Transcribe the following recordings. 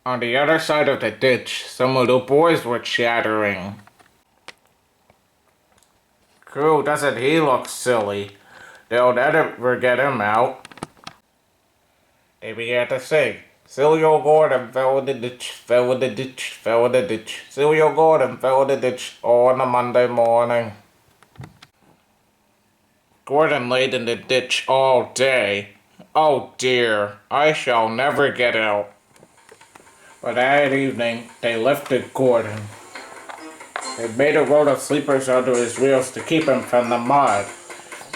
On the other side of the ditch, some little boys were chattering. Crew, doesn't he look silly? They'll never get him out. They began to sing. Silly old Gordon fell in the ditch, fell in the ditch, fell in the ditch. Silly old Gordon fell in the ditch on a Monday morning. Gordon laid in the ditch all day. Oh dear, I shall never get out. But that evening, they lifted Gordon. They made a road of sleepers under his wheels to keep him from the mud.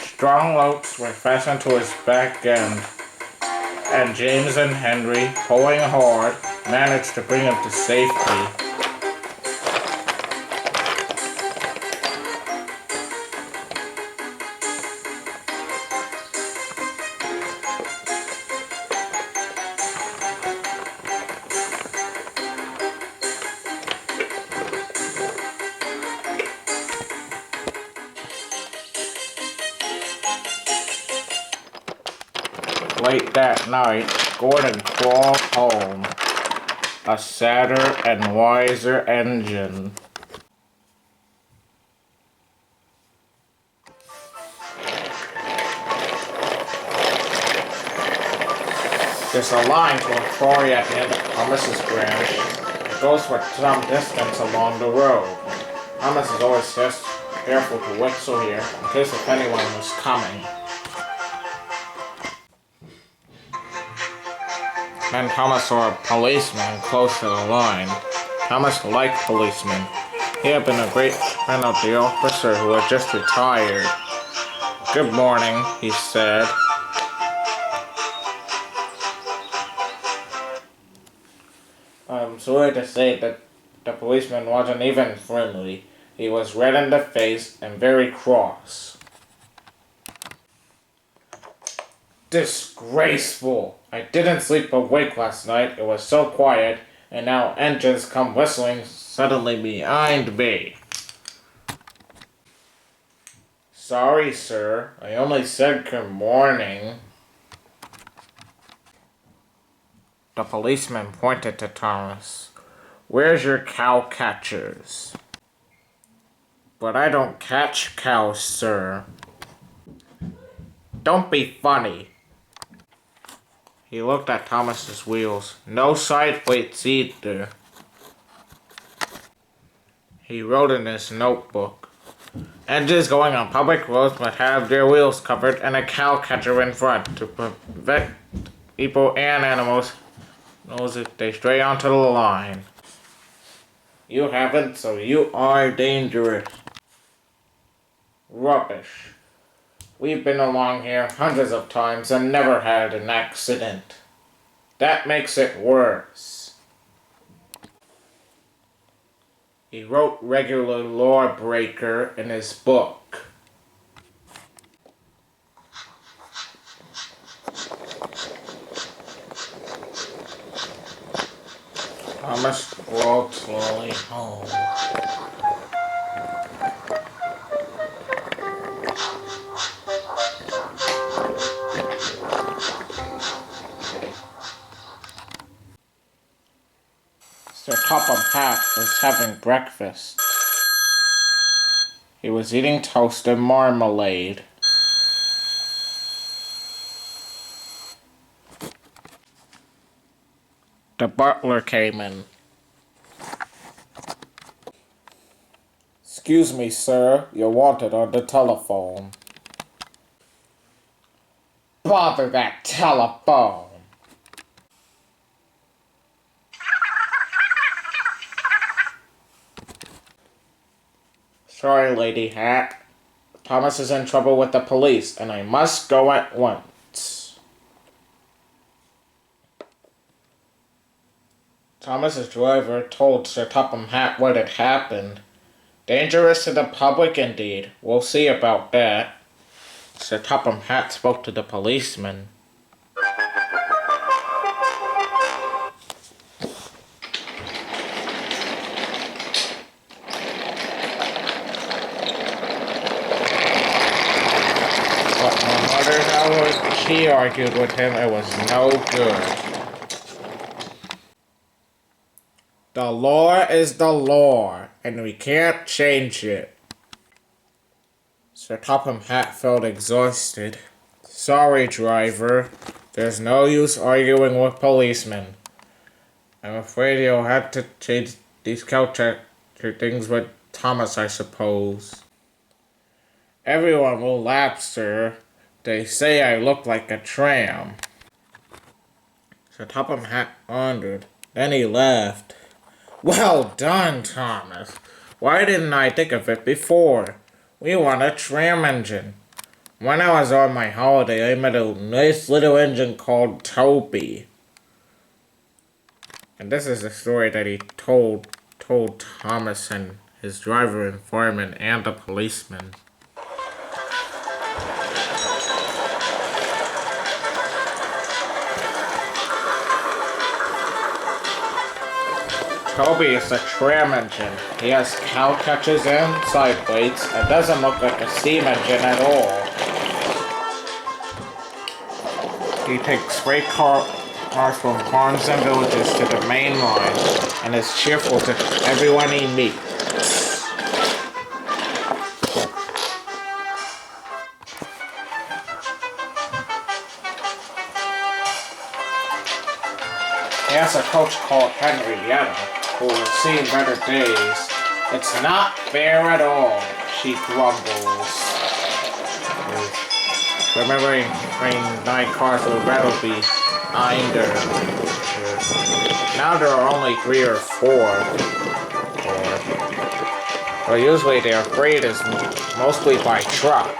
Strong ropes were fastened to his back end, and James and Henry, pulling hard, managed to bring him to safety. Late that night, Gordon crawled home, a sadder and wiser engine. There's a line to a quarry at the end of Thomas's branch. It goes for some distance along the road. Thomas is always just careful to whistle here, in case if anyone was coming. Then Thomas saw a policeman close to the line. Thomas liked policemen. He had been a great friend of the officer who had just retired. "Good morning," he said. I'm sorry to say that the policeman wasn't even friendly. He was red in the face and very cross. Disgraceful! I didn't sleep awake last night. It was so quiet, and now engines come whistling suddenly behind me. Sorry, sir. I only said good morning. The policeman pointed to Thomas. Where's your cow catchers? But I don't catch cows, sir. Don't be funny. He looked at Thomas's wheels. No side plates either. He wrote in his notebook. Engines going on public roads must have their wheels covered and a cow catcher in front to prevent people and animals knows if they stray onto the line. You haven't, so you are dangerous. Rubbish. We've been along here hundreds of times and never had an accident. That makes it worse. He wrote regular lawbreaker in his book. Thomas walked slowly home. Sir Topham Hatt was having breakfast. He was eating toast and marmalade. The butler came in. Excuse me, sir. You're wanted on the telephone. Bother that telephone. Sorry, Lady Hatt. Thomas is in trouble with the police, and I must go at once. Thomas's driver told Sir Topham Hatt what had happened. Dangerous to the public, indeed. We'll see about that. Sir Topham Hatt spoke to the policeman. But no matter how much he argued with him, it was no good. The law is the law, and we can't change it. Sir Topham Hatt felt exhausted. Sorry, driver. There's no use arguing with policemen. I'm afraid you'll have to change these culture things with Thomas, I suppose. Everyone will laugh, sir. They say I look like a tram. Sir Topham Hatt wondered. Then he laughed. Well done, Thomas. Why didn't I think of it before? We want a tram engine. When I was on my holiday, I met a nice little engine called Toby. And this is the story that he told Thomas and his driver and fireman and the policeman. Toby is a tram engine. He has cow catchers and side plates and doesn't look like a steam engine at all. He takes freight cars from farms and villages to the main line and is cheerful to everyone he meets. He has a coach called Henrietta, who will see better days. It's not fair at all, she grumbles. Remembering when 9 cars with Rattle behind her. Now there are only 3 or 4. But usually their freight is mostly by truck.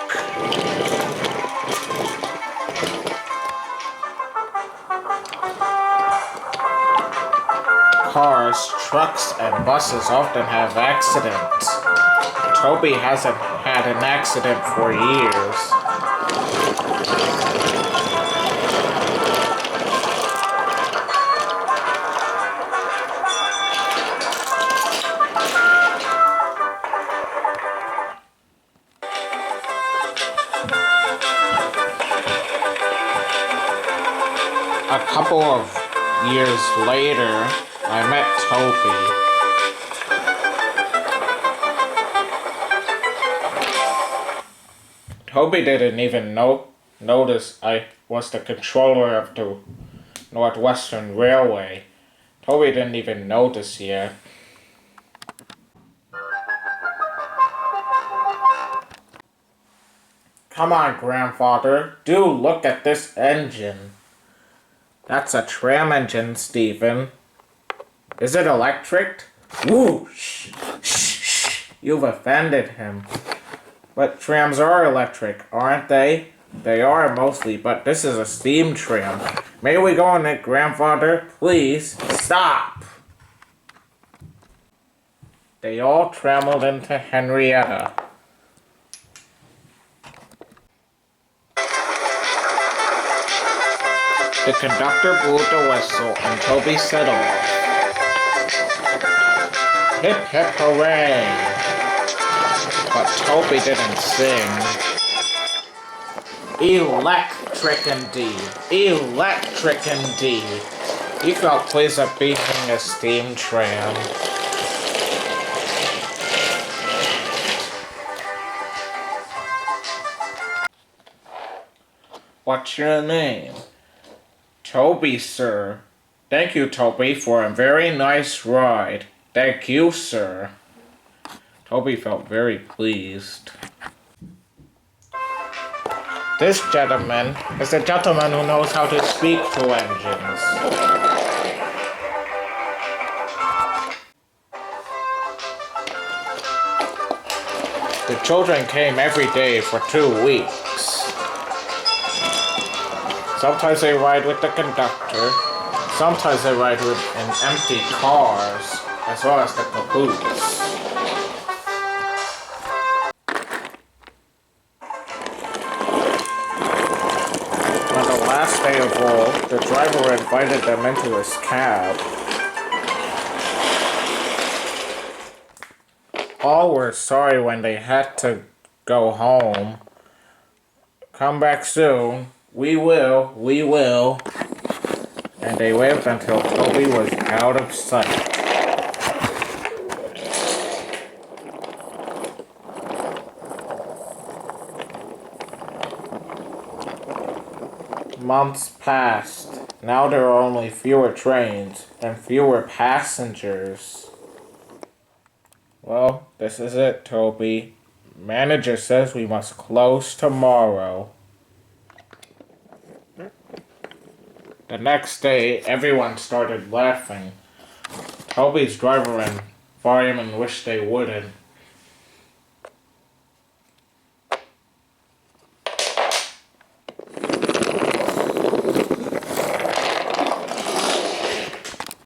Cars, trucks, and buses often have accidents. Toby hasn't had an accident for years. A couple of years later, I met Toby. Toby didn't even notice I was the controller of the Northwestern Railway. Toby didn't even notice yet. Come on, grandfather. Do look at this engine. That's a tram engine, Stephen. Is it electric? Whoosh! Shh! You've offended him. But trams are electric, aren't they? They are mostly, but this is a steam tram. May we go on it, grandfather? Please, stop! They all trammeled into Henrietta. The conductor blew the whistle and Toby set off. Hip hip hooray! But Toby didn't sing. Electric indeed. Electric indeed. He felt pleased at being a steam tram. What's your name? Toby, sir. Thank you, Toby, for a very nice ride. Thank you, sir. Toby felt very pleased. This gentleman is a gentleman who knows how to speak to engines. The children came every day for 2 weeks. Sometimes they ride with the conductor. Sometimes they ride in empty cars, as well as the caboose. On the last day of all, the driver invited them into his cab. All were sorry when they had to go home. Come back soon. We will. And they waved until Toby was out of sight. Months passed. Now there are only fewer trains and fewer passengers. Well, this is it, Toby. Manager says we must close tomorrow. The next day, everyone started laughing. Toby's driver and fireman wished they wouldn't.